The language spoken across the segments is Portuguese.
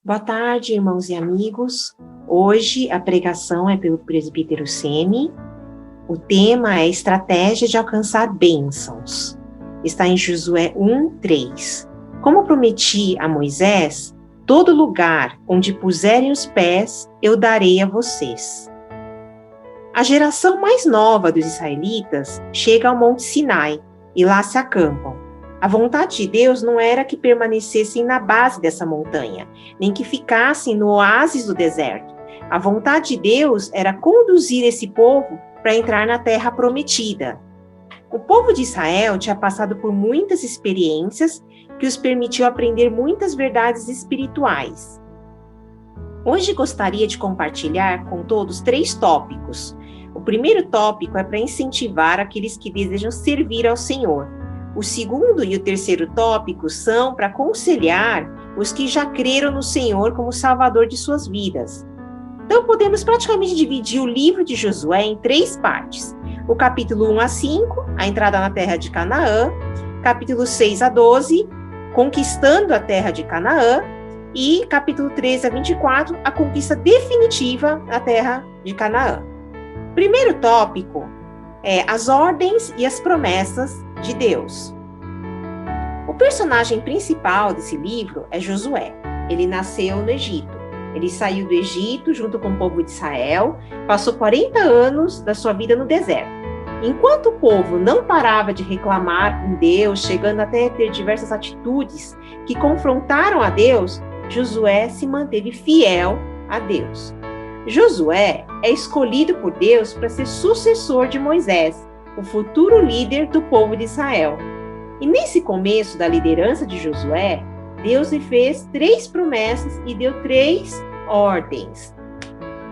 Boa tarde, irmãos e amigos. Hoje a pregação é pelo presbítero Semi. O tema é estratégia de alcançar bênçãos. Está em Josué 1:3. Como prometi a Moisés, todo lugar onde puserem os pés, eu darei a vocês. A geração mais nova dos israelitas chega ao Monte Sinai e lá se acampam. A vontade de Deus não era que permanecessem na base dessa montanha, nem que ficassem no oásis do deserto. A vontade de Deus era conduzir esse povo para entrar na terra prometida. O povo de Israel tinha passado por muitas experiências que os permitiu aprender muitas verdades espirituais. Hoje gostaria de compartilhar com todos 3 tópicos. O primeiro tópico é para incentivar aqueles que desejam servir ao Senhor. O segundo e o terceiro tópico são para aconselhar os que já creram no Senhor como Salvador de suas vidas. Então, podemos praticamente dividir o livro de Josué em 3 partes. O capítulo 1 a 5, a entrada na terra de Canaã. Capítulo 6 a 12, conquistando a terra de Canaã. E capítulo 13 a 24, a conquista definitiva da terra de Canaã. Primeiro tópico é as ordens e as promessas de Deus. O personagem principal desse livro é Josué. Ele nasceu no Egito. Ele saiu do Egito junto com o povo de Israel, passou 40 anos da sua vida no deserto. Enquanto o povo não parava de reclamar em Deus, chegando até a ter diversas atitudes que confrontaram a Deus, Josué se manteve fiel a Deus. Josué é escolhido por Deus para ser sucessor de Moisés, o futuro líder do povo de Israel. E nesse começo da liderança de Josué, Deus lhe fez 3 promessas e deu 3 ordens.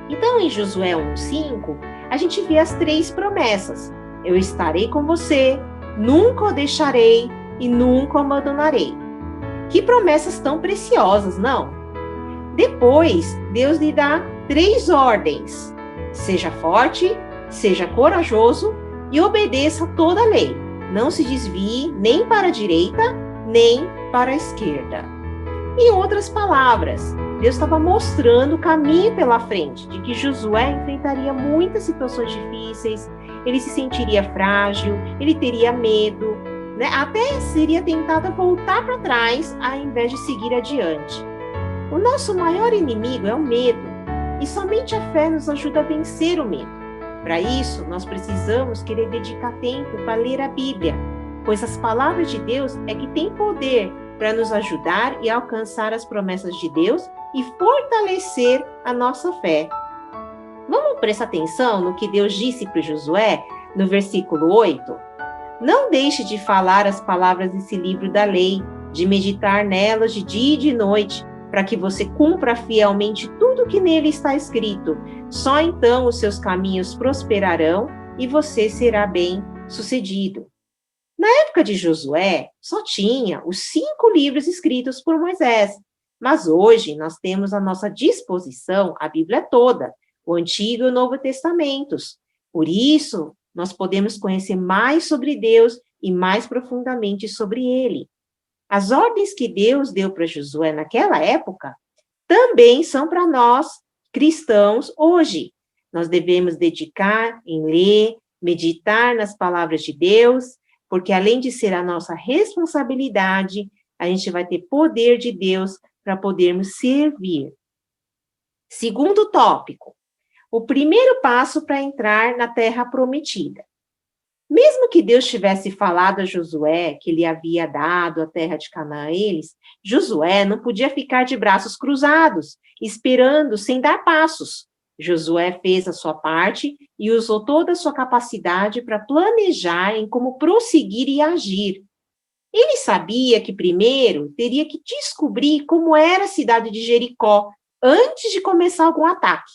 Então, em Josué 1:5, a gente vê as 3 promessas. Eu estarei com você, nunca o deixarei e nunca o abandonarei. Que promessas tão preciosas, não? Depois, Deus lhe dá 3 ordens. Seja forte, seja corajoso e obedeça toda a lei. Não se desvie nem para a direita, nem para a esquerda. Em outras palavras, Deus estava mostrando o caminho pela frente, de que Josué enfrentaria muitas situações difíceis, ele se sentiria frágil, ele teria medo, até seria tentado a voltar para trás ao invés de seguir adiante. O nosso maior inimigo é o medo, e somente a fé nos ajuda a vencer o medo. Para isso, nós precisamos querer dedicar tempo para ler a Bíblia, pois as palavras de Deus é que têm poder para nos ajudar e alcançar as promessas de Deus e fortalecer a nossa fé. Vamos prestar atenção no que Deus disse para Josué no versículo 8? Não deixe de falar as palavras desse livro da lei, de meditar nelas de dia e de noite, para que você cumpra fielmente tudo que nele está escrito. Só então os seus caminhos prosperarão e você será bem-sucedido. Na época de Josué, só tinha os 5 livros escritos por Moisés, mas hoje nós temos à nossa disposição a Bíblia toda, o Antigo e o Novo Testamentos. Por isso, nós podemos conhecer mais sobre Deus e mais profundamente sobre Ele. As ordens que Deus deu para Josué naquela época também são para nós, cristãos, hoje. Nós devemos dedicar em ler, meditar nas palavras de Deus, porque além de ser a nossa responsabilidade, a gente vai ter poder de Deus para podermos servir. Segundo tópico, o primeiro passo para entrar na terra prometida. Mesmo que Deus tivesse falado a Josué que ele havia dado a terra de Canaã a eles, Josué não podia ficar de braços cruzados, esperando sem dar passos. Josué fez a sua parte e usou toda a sua capacidade para planejar em como prosseguir e agir. Ele sabia que primeiro teria que descobrir como era a cidade de Jericó antes de começar algum ataque.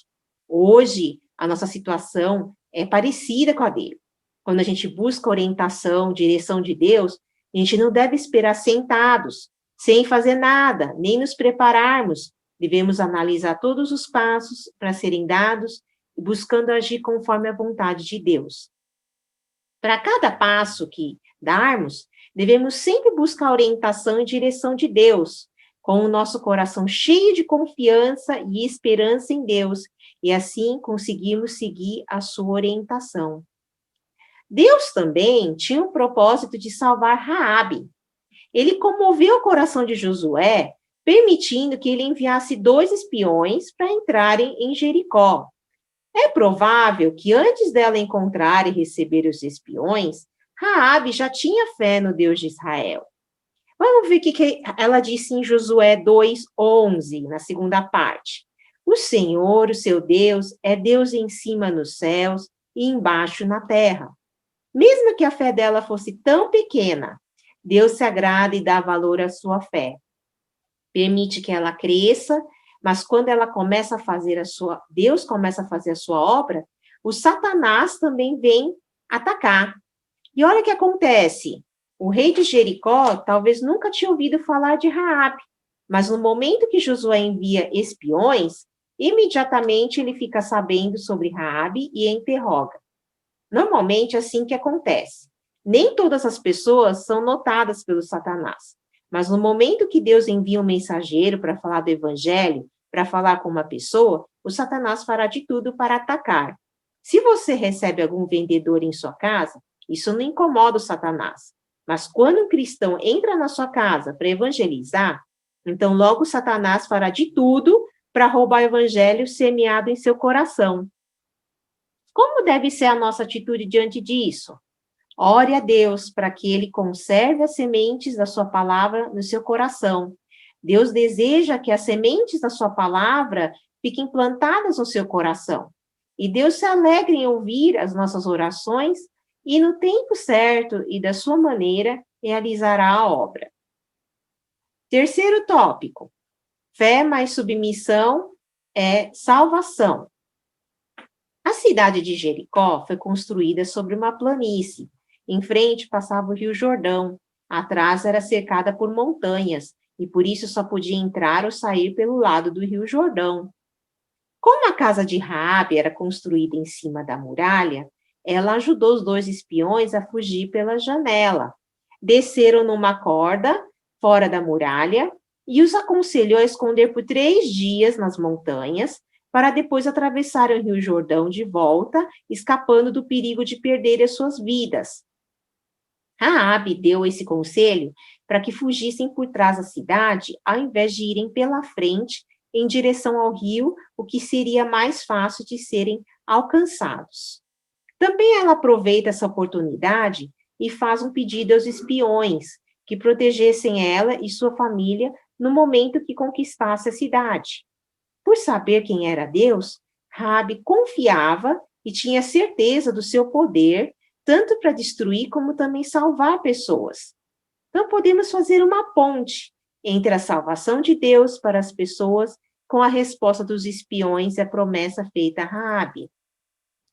Hoje, a nossa situação é parecida com a dele. Quando a gente busca orientação, direção de Deus, a gente não deve esperar sentados, sem fazer nada, nem nos prepararmos. Devemos analisar todos os passos para serem dados e buscando agir conforme a vontade de Deus. Para cada passo que darmos, devemos sempre buscar a orientação e direção de Deus, com o nosso coração cheio de confiança e esperança em Deus, e assim conseguimos seguir a sua orientação. Deus também tinha o propósito de salvar Raabe. Ele comoveu o coração de Josué, permitindo que ele enviasse 2 espiões para entrarem em Jericó. É provável que antes dela encontrar e receber os espiões, Raabe já tinha fé no Deus de Israel. Vamos ver o que ela disse em Josué 2:11, na segunda parte. O Senhor, o seu Deus, é Deus em cima nos céus e embaixo na terra. Mesmo que a fé dela fosse tão pequena, Deus se agrada e dá valor à sua fé. Permite que ela cresça, mas quando ela começa a fazer Deus começa a fazer a sua obra, o Satanás também vem atacar. E olha o que acontece. O rei de Jericó talvez nunca tinha ouvido falar de Raabe, mas no momento que Josué envia espiões, imediatamente ele fica sabendo sobre Raabe e a interroga. Normalmente é assim que acontece. Nem todas as pessoas são notadas pelo Satanás, mas no momento que Deus envia um mensageiro para falar do evangelho, para falar com uma pessoa, o Satanás fará de tudo para atacar. Se você recebe algum vendedor em sua casa, isso não incomoda o Satanás. Mas quando um cristão entra na sua casa para evangelizar, então logo Satanás fará de tudo para roubar o evangelho semeado em seu coração. Como deve ser a nossa atitude diante disso? Ore a Deus para que Ele conserve as sementes da sua palavra no seu coração. Deus deseja que as sementes da sua palavra fiquem plantadas no seu coração. E Deus se alegra em ouvir as nossas orações e no tempo certo e da sua maneira realizará a obra. Terceiro tópico. Fé mais submissão é salvação. A cidade de Jericó foi construída sobre uma planície. Em frente passava o Rio Jordão. Atrás era cercada por montanhas, e por isso só podia entrar ou sair pelo lado do Rio Jordão. Como a casa de Raabe era construída em cima da muralha, ela ajudou os 2 espiões a fugir pela janela. Desceram numa corda, fora da muralha, e os aconselhou a esconder por 3 dias nas montanhas, para depois atravessarem o Rio Jordão de volta, escapando do perigo de perderem as suas vidas. Raabe deu esse conselho para que fugissem por trás da cidade, ao invés de irem pela frente, em direção ao rio, o que seria mais fácil de serem alcançados. Também ela aproveita essa oportunidade e faz um pedido aos espiões, que protegessem ela e sua família no momento que conquistasse a cidade. Por saber quem era Deus, Raabe confiava e tinha certeza do seu poder, tanto para destruir como também salvar pessoas. Então, podemos fazer uma ponte entre a salvação de Deus para as pessoas com a resposta dos espiões e a promessa feita a Raabe.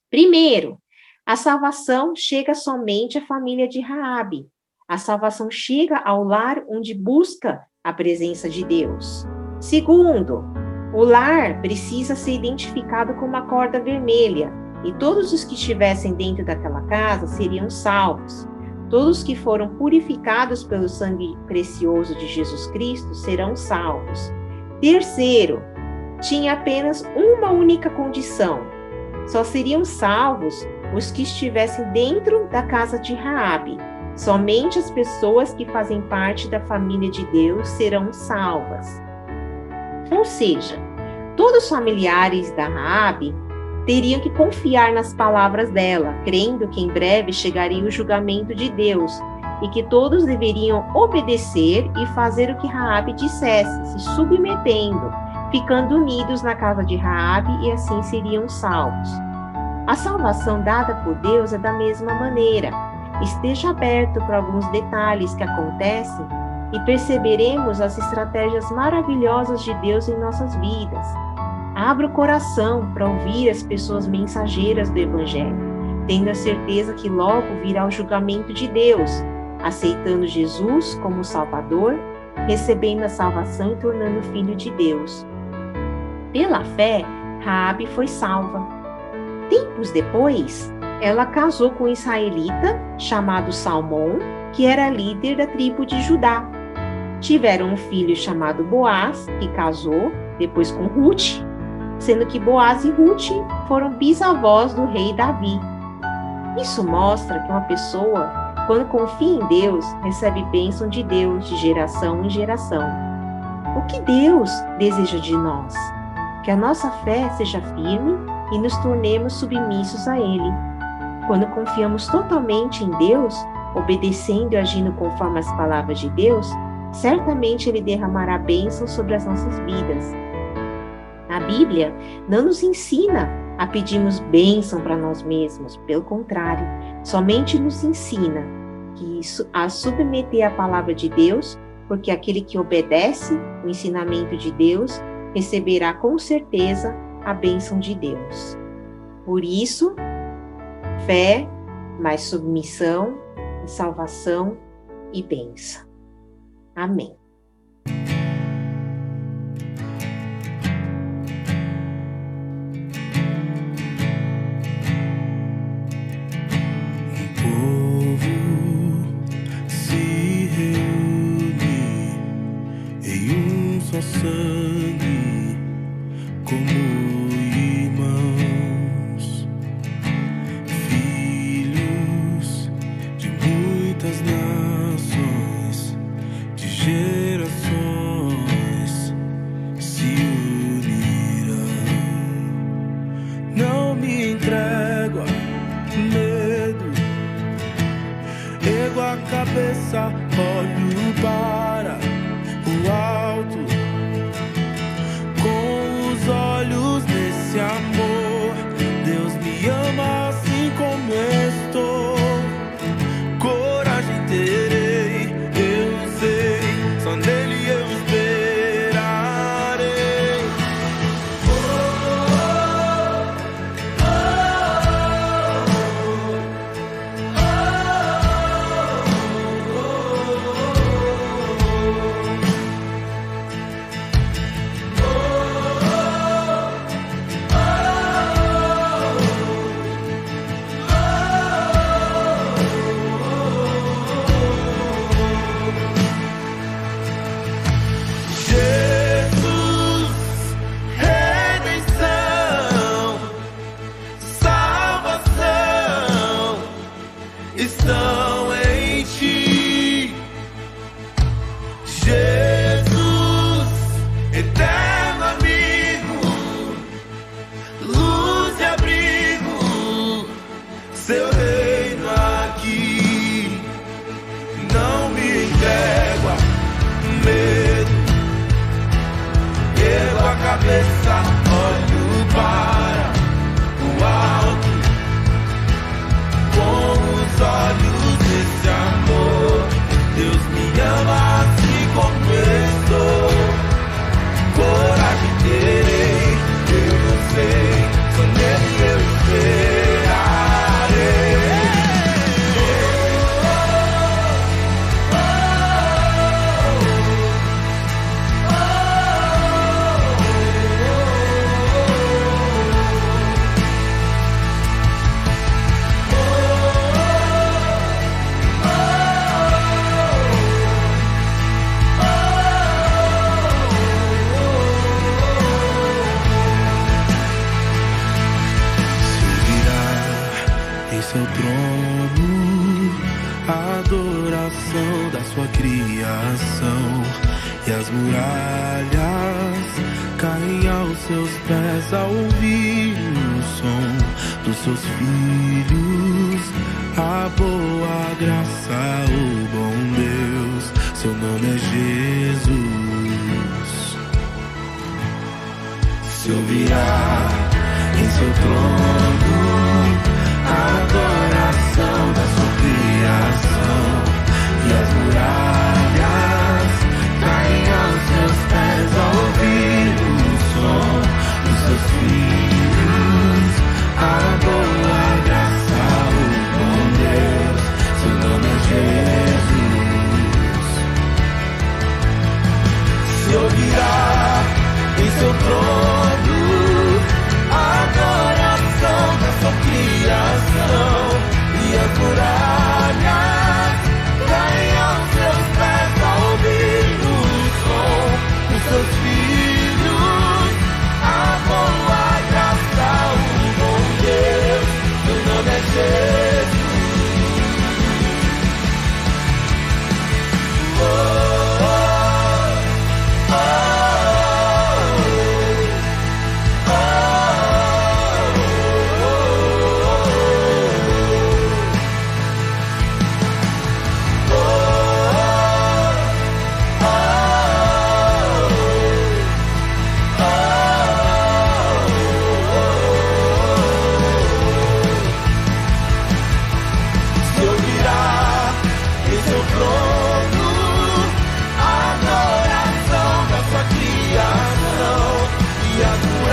Primeiro, a salvação chega somente à família de Raabe. A salvação chega ao lar onde busca a presença de Deus. Segundo, o lar precisa ser identificado com uma corda vermelha, e todos os que estivessem dentro daquela casa seriam salvos. Todos que foram purificados pelo sangue precioso de Jesus Cristo serão salvos. Terceiro, tinha apenas uma única condição. Só seriam salvos os que estivessem dentro da casa de Raabe. Somente as pessoas que fazem parte da família de Deus serão salvas. Ou seja, todos os familiares da Raabe teriam que confiar nas palavras dela, crendo que em breve chegaria o julgamento de Deus e que todos deveriam obedecer e fazer o que Raabe dissesse, se submetendo, ficando unidos na casa de Raabe e assim seriam salvos. A salvação dada por Deus é da mesma maneira. Esteja aberto para alguns detalhes que acontecem e perceberemos as estratégias maravilhosas de Deus em nossas vidas. Abra o coração para ouvir as pessoas mensageiras do Evangelho, tendo a certeza que logo virá o julgamento de Deus, aceitando Jesus como Salvador, recebendo a salvação e tornando filho de Deus. Pela fé, Raabe foi salva. Tempos depois, ela casou com um israelita chamado Salmão, que era líder da tribo de Judá. tiveram um filho chamado Boaz, que casou depois com Ruth, sendo que Boaz e Ruth foram bisavós do rei Davi. Isso mostra que uma pessoa, quando confia em Deus, recebe bênção de Deus de geração em geração. O que Deus deseja de nós? Que a nossa fé seja firme e nos tornemos submissos a Ele. Quando confiamos totalmente em Deus, obedecendo e agindo conforme as palavras de Deus, certamente Ele derramará bênçãos sobre as nossas vidas. A Bíblia não nos ensina a pedirmos bênção para nós mesmos, pelo contrário, somente nos ensina a submeter a palavra de Deus, porque aquele que obedece o ensinamento de Deus receberá com certeza a bênção de Deus. Por isso, fé, mais submissão, salvação e bênção. Amém. Sangue como irmãos, filhos de muitas nações, de gerações se unirão. Não me entrego a medo, ergo a cabeça, olho para o alto. Olhos desse amor, Deus me ama assim como estou. Coragem terei, eu sei, só nele eu esperarei. Oh, oh, estão em ti, Jesus, eterno amigo, luz e abrigo, seu reino aqui. Não me entrego a medo, ergo a cabeça, olho para o alto. Com os olhos desse amor, Deus me ama assim como eu estou. Coragem terei, eu sei, só nele eu esperarei. Seu trono, a adoração da sua criação, e as muralhas caem aos seus pés ao ouvir o som dos seus filhos. A boa graça, o bom Deus, seu nome é Jesus. Se ouvirá em seu trono a adoração da sua criação, e as muralhas caem aos seus pés ao ouvir o som dos seus filhos. A boa graça, o bom Deus, seu nome é Jesus. Se ouvirá em seu trono a adoração a doença